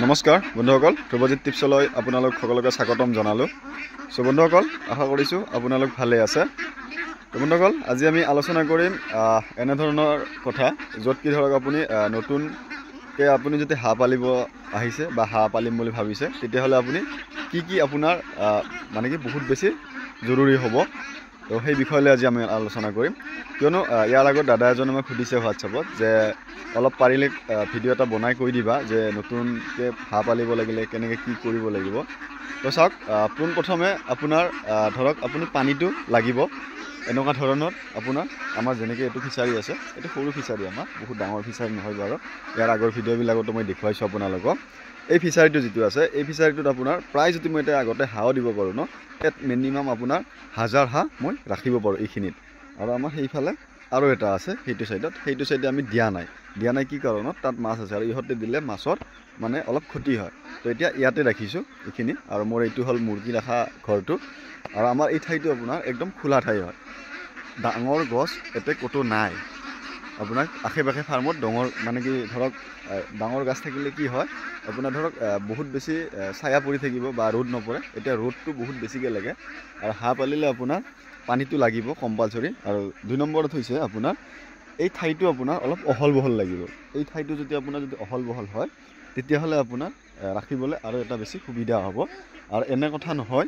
নমস্কাৰ বন্ধুসকল, ধ্ৰুৱজিৎ টিপছলৈ আপোনালোক সকলোকে স্বাগতম জনালোঁ। সো বন্ধুসকল, আশা কৰিছোঁ আপোনালোক ভালে আছে। তো বন্ধুসকল, আজি আমি আলোচনা কৰিম এনেধৰণৰ কথা, য'ত কি ধৰক আপুনি নতুনকৈ আপুনি যদি হাঁহ পালিব আহিছে বা হাঁহ পালিম বুলি ভাবিছে, তেতিয়াহ'লে আপুনি কি আপোনাৰ মানে কি বহুত বেছি জৰুৰী হ'ব। তো সেই বিষয়লৈ আজি আমি আলোচনা কৰিম। কিয়নো ইয়াৰ আগত দাদা এজনে মোক সুধিছে হোৱাটছআপত যে অলপ পাৰিলে ভিডিঅ' এটা বনাই কৈ দিবা যে নতুনকৈ হাঁহ পালিব লাগিলে কেনেকৈ কি কৰিব লাগিব। তো চাওক, পোনপ্ৰথমে আপোনাৰ ধৰক আপুনি পানীটো লাগিব। এনেকুৱা ধৰণৰ আপোনাৰ আমাৰ যেনেকৈ এইটো ফিচাৰী আছে, এইটো সৰু ফিচাৰী, আমাৰ বহুত ডাঙৰ ফিচাৰী নহয় বাৰু। ইয়াৰ আগৰ ভিডিঅ'বিলাকতো মই দেখুৱাইছোঁ আপোনালোকক। এই ফিচাৰীটো যিটো আছে, এই ফিচাৰীটোত আপোনাৰ প্ৰায় যদি মই এতিয়া আগতে হাঁহও দিব পাৰোঁ ন, ইয়াত মিনিমাম আপোনাৰ 1000 হাঁহ মই ৰাখিব পাৰোঁ এইখিনিত। আৰু আমাৰ সেইফালে আৰু এটা আছে সেইটো চাইডে আমি দিয়া নাই কি কাৰণত, তাত মাছ আছে আৰু ইহঁতে দিলে মাছৰ মানে অলপ ক্ষতি হয়। তো এতিয়া ইয়াতে ৰাখিছোঁ এইখিনি। আৰু মোৰ এইটো হ'ল মুৰ্গী ৰখা ঘৰটো। আৰু আমাৰ এই ঠাইটো আপোনাৰ একদম খোলা ঠাই হয়, ডাঙৰ গছ ইয়াতে ক'তো নাই। আপোনাৰ আশে পাশে ফাৰ্মত মানে কি ধৰক ডাঙৰ গছ থাকিলে কি হয়, আপোনাৰ ধৰক বহুত বেছি ছায়া পৰি থাকিব বা ৰ'দ নপৰে। এতিয়া ৰ'দটো বহুত বেছিকৈ লাগে। আৰু হাঁহ পালিলে আপোনাৰ পানীটো লাগিব কম্পালচৰি। আৰু 2 নম্বৰত হৈছে আপোনাৰ এই ঠাইটো আপোনাৰ অলপ অহল বহল লাগিব। এই ঠাইটো যদি আপোনাৰ অহল বহল হয়, তেতিয়াহ'লে আপোনাৰ ৰাখিবলৈ আৰু এটা বেছি সুবিধা হ'ব। আৰু এনে কথা নহয়,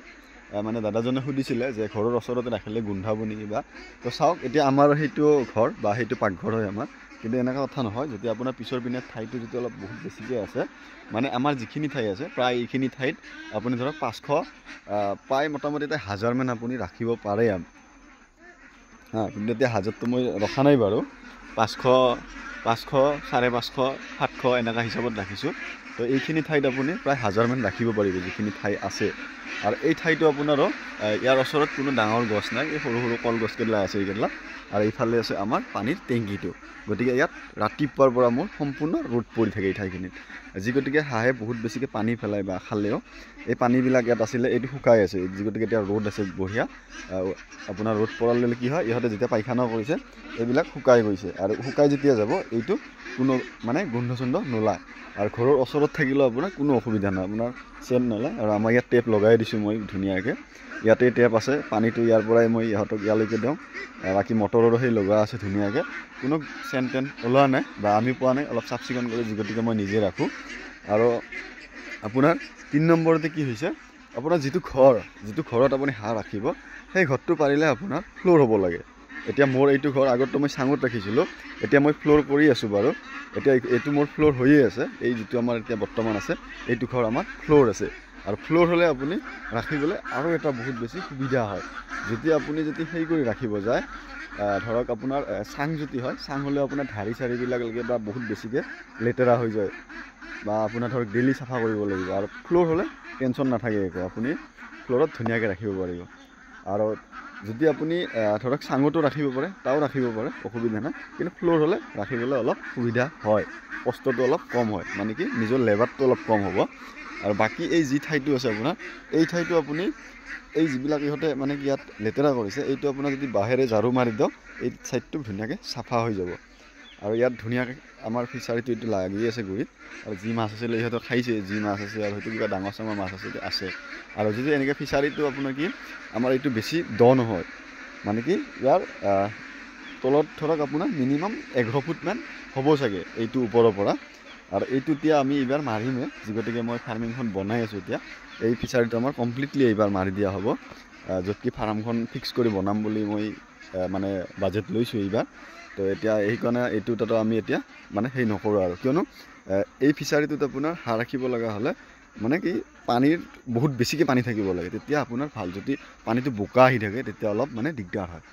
মানে দাদাজনে সুধিছিলে যে ঘৰৰ ওচৰতে ৰাখিলে গোন্ধাব নেকি বা। তো চাওক, এতিয়া আমাৰ সেইটো ঘৰ বা সেইটো পাকঘৰ হয় আমাৰ, কিন্তু এনেকুৱা কথা নহয়। যদি আপোনাৰ পিছৰ পিনে ঠাইটো যদি অলপ বহুত বেছিকৈ আছে, মানে আমাৰ যিখিনি ঠাই আছে প্ৰায় এইখিনি ঠাইত আপুনি ধৰক 500 প্ৰায় মোটামুটি 1000 মান আপুনি ৰাখিব পাৰে। কিন্তু এতিয়া 1000টো মই ৰখা নাই বাৰু, 500, 550, 700 এনেকুৱা হিচাপত ৰাখিছোঁ। তো এইখিনি ঠাইত আপুনি প্ৰায় 1000 মান ৰাখিব পাৰিব, যিখিনি ঠাই আছে। আৰু এই ঠাইটো আপোনাৰো ইয়াৰ ওচৰত কোনো ডাঙৰ গছ নাই, এই সৰু সৰু কলগছকেইডাল আছে এইকেইডাল। আৰু এইফালে আছে আমাৰ পানীৰ টেংকিটো। গতিকে ইয়াত ৰাতিপুৱাৰ পৰা মোৰ সম্পূৰ্ণ ৰ'দ পৰি থাকে এই ঠাইখিনিত। যি গতিকে হাঁহে বহুত বেছিকৈ পানী পেলায় বা খালেও এই পানীবিলাক ইয়াত আছিলে, এইটো শুকাই আছে। যি গতিকে এতিয়া ৰ'দ আছে বঢ়িয়া। আপোনাৰ ৰ'দ পৰাৰ লগে কি হয়, ইহঁতে যেতিয়া পায়খানা কৰিছে এইবিলাক শুকাই গৈছে। আৰু শুকাই যেতিয়া যাব, এইটো কোনো মানে গোন্ধ চোন্ধ নোলায়। আৰু ঘৰৰ ওচৰত থাকিলেও আপোনাৰ কোনো অসুবিধা নাই, আপোনাৰ চেন নলয়। আৰু আমাৰ ইয়াত টেপ লগাই দিছোঁ মই ধুনীয়াকৈ। ইয়াতে টেপ আছে, পানীটো ইয়াৰ পৰাই মই ইহঁতক ইয়ালৈকে দিওঁ। বাকী মটৰৰো সেই লগা আছে ধুনীয়াকৈ। কোনো চেন টেন ওলোৱা নাই বা আমি পোৱা নাই। অলপ চাফ চিকুণ কৰি যি গতিকে মই নিজে ৰাখোঁ। আৰু আপোনাৰ 3 নম্বৰতে কি হৈছে, আপোনাৰ যিটো ঘৰত আপুনি হাঁহ ৰাখিব, সেই ঘৰটো পাৰিলে আপোনাৰ ফ্ল'ৰ হ'ব লাগে। এতিয়া মোৰ এইটো ঘৰ আগততো মই চাঙত ৰাখিছিলোঁ, এতিয়া মই ফ্ল'ৰ কৰি আছোঁ বাৰু। এতিয়া এইটো মোৰ ফ্ল'ৰ হৈয়ে আছে। এই যিটো আমাৰ এতিয়া বৰ্তমান আছে, এইটো ঘৰ আমাৰ ফ্ল'ৰ আছে। আৰু ফ্ল'ৰ হ'লে আপুনি ৰাখিবলৈ আৰু এটা বহুত বেছি সুবিধা হয়। যদি আপুনি সেই কৰি ৰাখিব যায়, ধৰক আপোনাৰ চাং যদি হয়, চাং হ'লেও আপোনাৰ ঢাৰি চাৰিবিলাক লাগে বা বহুত বেছিকৈ লেতেৰা হৈ যায়, বা আপোনাৰ ধৰক ডেইলি চাফা কৰিব লাগিব। আৰু ফ্ল'ৰ হ'লে টেনশ্যন নাথাকে একো, আপুনি ফ্ল'ৰত ধুনীয়াকৈ ৰাখিব পাৰিব। আৰু যদি আপুনি ধৰক চাঙতো ৰাখিব পাৰে, তাও ৰাখিব পাৰে, অসুবিধা নাই। কিন্তু ফ্ল'ৰ হ'লে ৰাখিবলৈ অলপ সুবিধা হয়, কষ্টটো অলপ কম হয়, মানে কি নিজৰ লেবাৰটো অলপ কম হ'ব। আৰু বাকী এই যি ঠাইটো আছে আপোনাৰ, এই ঠাইটো আপুনি এই যিবিলাক ইহঁতে মানে কি ইয়াত লেতেৰা কৰিছে, এইটো আপোনাৰ যদি বাঁহেৰে ঝাৰু মাৰি দিওঁ, এই ছাইডটো ধুনীয়াকৈ চাফা হৈ যাব। আৰু ইয়াত ধুনীয়াকৈ আমাৰ ফিচাৰীটো এইটো লাগি আছে গুৰিত। আৰু যি মাছ আছিলে ইহঁতে খাইছে, যি মাছ আছে। আৰু হয়তো কিবা ডাঙৰ চাঙৰ মাছ আছে। আৰু যদি এনেকৈ ফিচাৰীটো আপোনাৰ কি আমাৰ এইটো বেছি দ নহয়, মানে কি ইয়াৰ তলত ধৰক আপোনাৰ মিনিমাম 11 ফুটমান হ'ব চাগে এইটো ওপৰৰ পৰা। আৰু এইটো এতিয়া আমি এইবাৰ মাৰিমেই, যি গতিকে মই ফাৰ্মিংখন বনাই আছোঁ এতিয়া। এই ফিচাৰীটো আমাৰ কমপ্লিটলি এইবাৰ মাৰি দিয়া হ'ব, য'ত কি ফাৰ্মখন ফিক্স কৰি বনাম বুলি মই মানে বাজেট লৈছোঁ এইবাৰ। তো এতিয়া সেইকাৰণে এইটোতো আমি এতিয়া মানে নকৰোঁ আৰু। কিয়নো এই ফিচাৰীটোত আপোনাৰ হাঁহ ৰাখিব লগা হ'লে মানে কি পানীৰ বহুত বেছিকৈ পানী থাকিব লাগে, তেতিয়া আপোনাৰ ভাল। যদি পানীটো বোকা আহি থাকে, তেতিয়া অলপ মানে দিগদাৰ হয়।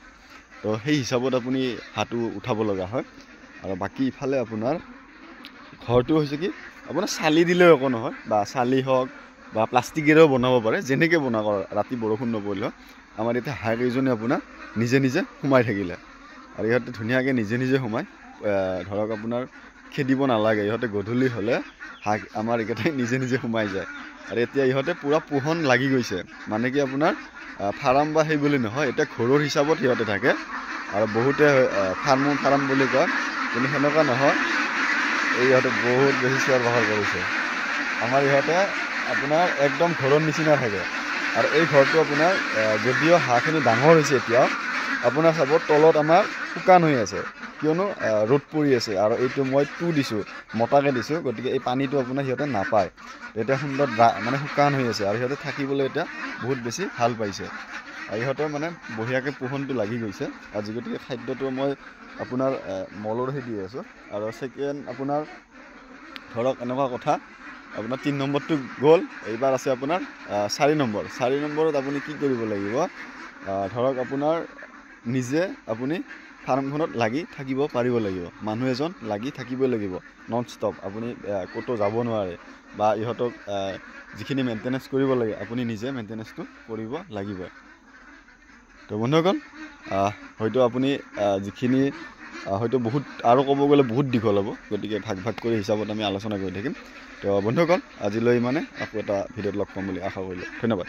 তো সেই হিচাপত আপুনি হাঁহটো উঠাব লগা হয়। আৰু বাকী ইফালে আপোনাৰ ঘৰটো হৈছে কি আপোনাৰ চালি দিলেও একো নহয়, বা চালি হওক বা প্লাষ্টিকেৰেও বনাব পাৰে, যেনেকৈ বনাব। ৰাতি বৰষুণ নপৰিলেও আমাৰ এতিয়া হাঁহ কেইজনী আপোনাৰ নিজে সোমাই থাকিলে, আৰু ইহঁতে ধুনীয়াকৈ নিজে সোমাই, ধৰক আপোনাৰ খেদিব নালাগে। ইহঁতে গধূলি হ'লে হাঁহ আমাৰ এইকেইটাই নিজে সোমাই যায়। আৰু এতিয়া ইহঁতে পূৰা পোহন লাগি গৈছে, মানে কি আপোনাৰ ফাৰ্ম বা সেই বুলি নহয়, এতিয়া ঘৰৰ হিচাপত সিহঁতে থাকে। আৰু বহুতে ফাৰ্ম বুলি কয়, কিন্তু সেনেকুৱা নহয়। এই ইহঁতে বহুত বেছি চিঞৰ বাখৰ কৰিছে। আমাৰ ইহঁতে আপোনাৰ একদম ঘৰৰ নিচিনা থাকে আৰু এই ঘৰটো আপোনাৰ যদিও হাঁহখিনি ডাঙৰ হৈছে এতিয়াও আপোনাৰ চাব তলত আমাৰ শুকান হৈ আছে কিয়নো ৰ'দ পৰি আছে আৰু এইটো মই দিছোঁ মতাকে দিছোঁ গতিকে এই পানীটো আপোনাৰ সিহঁতে নাপায় এতিয়া সুন্দৰ মানে শুকান হৈ আছে আৰু সিহঁতে থাকিবলৈ এতিয়া বহুত বেছি ভাল পাইছে আৰু ইহঁতৰ মানে বঢ়িয়াকৈ পোহনটো লাগি গৈছে আজি গতিকে খাদ্যটো মই আপোনাৰ মলৰহে দি আছোঁ আৰু ছেকেণ্ড আপোনাৰ ধৰক এনেকুৱা কথা আপোনাৰ 3 নম্বৰটো গ'ল এইবাৰ আছে আপোনাৰ 4 নম্বৰত আপুনি কি কৰিব লাগিব ধৰক আপোনাৰ নিজে আপুনি ফাৰ্মখনত লাগি থাকিব পাৰিব লাগিব মানুহ এজন লাগি থাকিব লাগিব নন ষ্টপ আপুনি ক'তো যাব নোৱাৰে বা ইহঁতক যিখিনি মেইনটেনেন্স কৰিব লাগে আপুনি নিজে মেইনটেনেন্সটো কৰিব লাগিব তো বন্ধুসকল হয়তো আপুনি যিখিনি হয়তো বহুত আৰু ক'ব গ'লে বহুত দীঘল হ'ব গতিকে ভাগ কৰি হিচাপত আমি আলোচনা কৰি থাকিম তো বন্ধুসকল আজিলৈ মানে আকৌ এটা ভিডিঅ'ত লগ পাম বুলি আশা কৰিলোঁ ধন্যবাদ